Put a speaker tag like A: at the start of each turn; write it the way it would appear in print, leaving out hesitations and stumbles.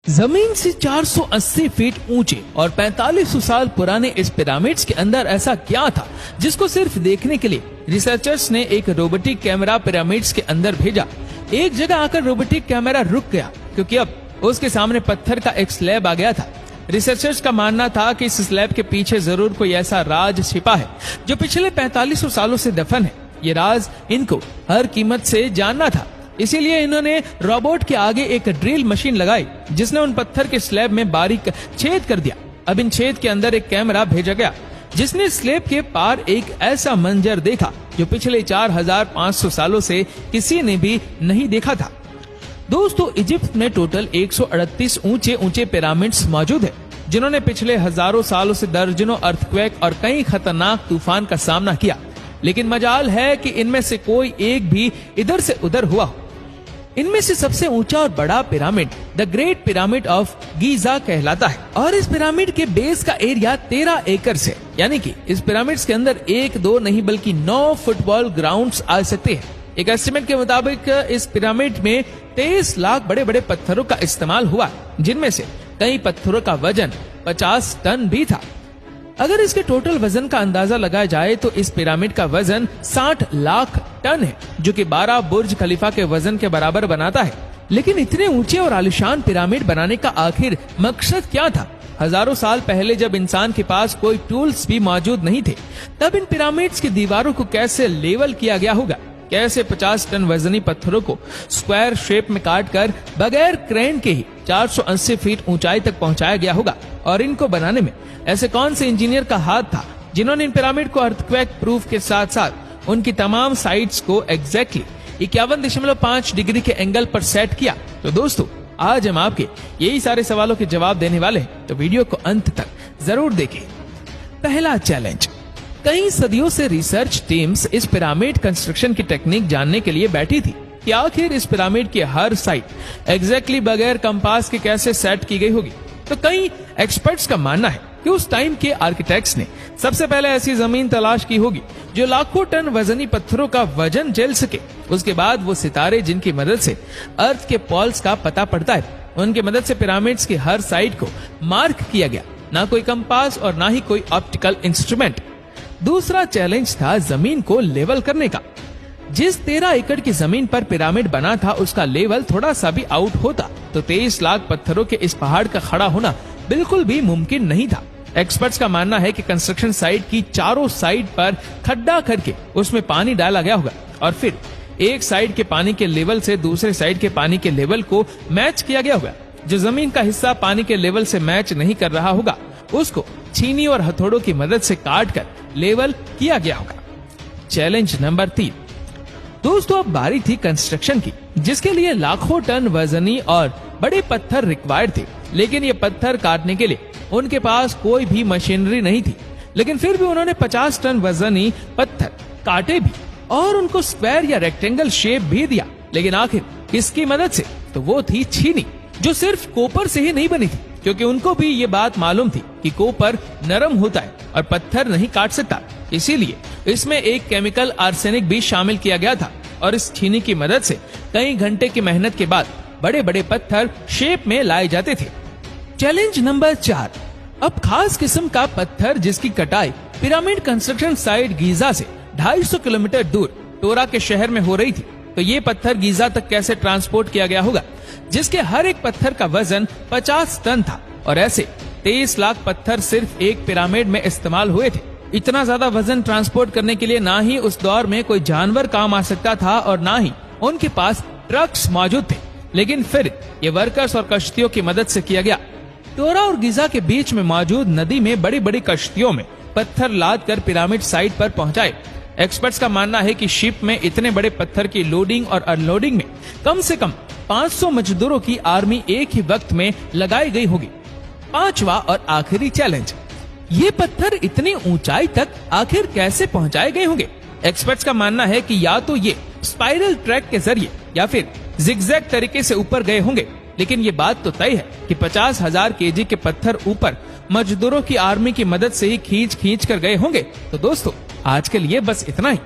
A: जमीन से 480 फीट ऊंचे और 4500 साल पुराने इस पिरामिड्स के अंदर ऐसा क्या था जिसको सिर्फ देखने के लिए रिसर्चर्स ने एक रोबोटिक कैमरा पिरामिड्स के अंदर भेजा। एक जगह आकर रोबोटिक कैमरा रुक गया क्योंकि अब उसके सामने पत्थर का एक स्लैब आ गया था। रिसर्चर्स का मानना था कि इस स्लैब के पीछे जरूर कोई ऐसा राज छिपा है जो पिछले 4500 सालों से दफन है। ये राज इनको हर कीमत से जानना था, इसीलिए इन्होंने रोबोट के आगे एक ड्रिल मशीन लगाई जिसने उन पत्थर के स्लैब में बारीक छेद कर दिया। अब इन छेद के अंदर एक कैमरा भेजा गया जिसने स्लैब के पार एक ऐसा मंजर देखा जो पिछले 4500 सालों से किसी ने भी नहीं देखा था। दोस्तों, इजिप्ट में टोटल 138 ऊंचे ऊंचे पिरामिड्स मौजूद है जिन्होंने पिछले हजारों सालों से दर्जनों अर्थक्वेक और कई खतरनाक तूफान का सामना किया, लेकिन मजाल है कि इनमें से कोई एक भी इधर से उधर हुआ हो। इनमें से सबसे ऊंचा और बड़ा pyramid the great pyramid of Giza कहलाता है और इस पिरामिड के बेस का एरिया 13 एकड़ है, यानी कि इस पिरामिड्स के अंदर 1-2 नहीं बल्कि 9 फुटबॉल ग्राउंड्स आ सकते हैं। एक एस्टिमेट के मुताबिक इस पिरामिड में 23 लाख बड़े बड़े पत्थरों का इस्तेमाल हुआ, जिनमें से कई पत्थरों का वजन 50 टन भी था। अगर इसके टोटल वजन का अंदाजा लगाया जाए तो इस पिरामिड का वजन 60 लाख टन है, जो कि 12 बुर्ज खलीफा के वजन के बराबर बनाता है। लेकिन इतने ऊंचे और आलिशान पिरामिड बनाने का आखिर मकसद क्या था? हजारों साल पहले जब इंसान के पास कोई टूल्स भी मौजूद नहीं थे, तब इन पिरामिड्स की दीवारों को कैसे लेवल किया गया होगा? कैसे 50 टन वजनी पत्थरों को स्क्वायर शेप में काट कर बगैर क्रेन के ही 480 फीट ऊंचाई तक पहुंचाया गया होगा? और इनको बनाने में ऐसे कौन से इंजीनियर का हाथ था जिन्होंने इन पिरामिड को अर्थक्वेक प्रूफ के साथ साथ उनकी तमाम साइड्स को एग्जैक्टली 51.5 डिग्री के एंगल पर सेट किया? तो दोस्तों, आज हम आपके यही सारे सवालों के जवाब देने वाले हैं, तो वीडियो को अंत तक जरूर देखें। पहला चैलेंज। कई सदियों से रिसर्च टीम्स इस पिरामिड कंस्ट्रक्शन की टेक्निक जानने के लिए बैठी थी कि आखिर इस पिरामिड की हर साइड एग्जैक्टली बगैर कंपास के कैसे सेट की गई होगी। तो कई एक्सपर्ट्स का मानना है कि उस टाइम के आर्किटेक्ट्स ने सबसे पहले ऐसी जमीन तलाश की होगी जो लाखों टन वजनी पत्थरों का वजन झेल सके। उसके बाद वो सितारे जिनकी मदद से अर्थ के पोल्स का पता पड़ता है, उनकी मदद से पिरामिड्स की हर साइड को मार्क किया गया, ना कोई कंपास और ना ही कोई ऑप्टिकल इंस्ट्रूमेंट। दूसरा चैलेंज था जमीन को लेवल करने का। जिस 13 एकड़ की जमीन पर पिरामिड बना था उसका लेवल थोड़ा सा भी आउट होता तो 23 लाख पत्थरों के इस पहाड़ का खड़ा होना बिल्कुल भी मुमकिन नहीं था। एक्सपर्ट्स का मानना है कि कंस्ट्रक्शन साइट की चारों साइड पर खड्डा करके उसमें पानी डाला गया होगा और फिर एक साइड के पानी के लेवल से दूसरे साइड के पानी के लेवल को मैच किया गया होगा। जो जमीन का हिस्सा पानी के लेवल से मैच नहीं कर रहा होगा उसको छीनी और हथौड़ों की मदद से काट कर लेवल किया गया होगा। Challenge number 3। दोस्तों, अब बारी थी कंस्ट्रक्शन की, जिसके लिए लाखों टन वजनी और बड़े पत्थर रिक्वायर्ड थे, लेकिन ये पत्थर काटने के लिए उनके पास कोई भी मशीनरी नहीं थी। लेकिन फिर भी उन्होंने 50 टन वजनी पत्थर काटे भी और उनको स्क्वायर या रेक्टेंगल शेप भी दिया। लेकिन आखिर किसकी मदद से? तो वो थी छीनी, जो सिर्फ कोपर से ही नहीं बनी थी, क्योंकि उनको भी ये बात मालूम थी कि कोपर नरम होता है और पत्थर नहीं काट सकता। इसीलिए इसमें एक केमिकल आर्सेनिक भी शामिल किया गया था और इस छीनी की मदद से कई घंटे की मेहनत के बाद बड़े बड़े पत्थर शेप में लाए जाते थे। Challenge number 4। अब खास किस्म का पत्थर जिसकी कटाई पिरामिड कंस्ट्रक्शन साइट गीजा से 250 किलोमीटर दूर टोरा के शहर में हो रही थी। तो ये पत्थर गीजा तक कैसे ट्रांसपोर्ट किया गया होगा, जिसके हर एक पत्थर का वजन 50 टन था और ऐसे 23 लाख पत्थर सिर्फ एक पिरामिड में इस्तेमाल हुए थे। इतना ज्यादा वजन ट्रांसपोर्ट करने के लिए ना ही उस दौर में कोई जानवर काम आ सकता था और ना ही उनके पास ट्रक्स मौजूद थे, लेकिन फिर ये वर्कर्स और कश्तियों की मदद से किया गया। टोरा और गीजा के बीच में मौजूद नदी में बड़ी बड़ी कश्तियों में पत्थर लाद कर पिरामिड साइट पर पहुंचाए। एक्सपर्ट्स का मानना है कि शिप में इतने बड़े पत्थर की लोडिंग और अनलोडिंग में कम से कम 500 मजदूरों की आर्मी एक ही वक्त में लगाई गई होगी। 5वां और आखिरी चैलेंज। ये पत्थर इतनी ऊंचाई तक आखिर कैसे पहुंचाए गए होंगे? एक्सपर्ट्स का मानना है कि या तो ये स्पाइरल ट्रैक के जरिए या फिर जिगजैग तरीके से ऊपर गए होंगे, लेकिन ये बात तो तय है कि 50,000 केजी के पत्थर ऊपर मजदूरों की आर्मी की मदद से ही खींच कर गए होंगे। तो दोस्तों, आज के लिए बस इतना ही।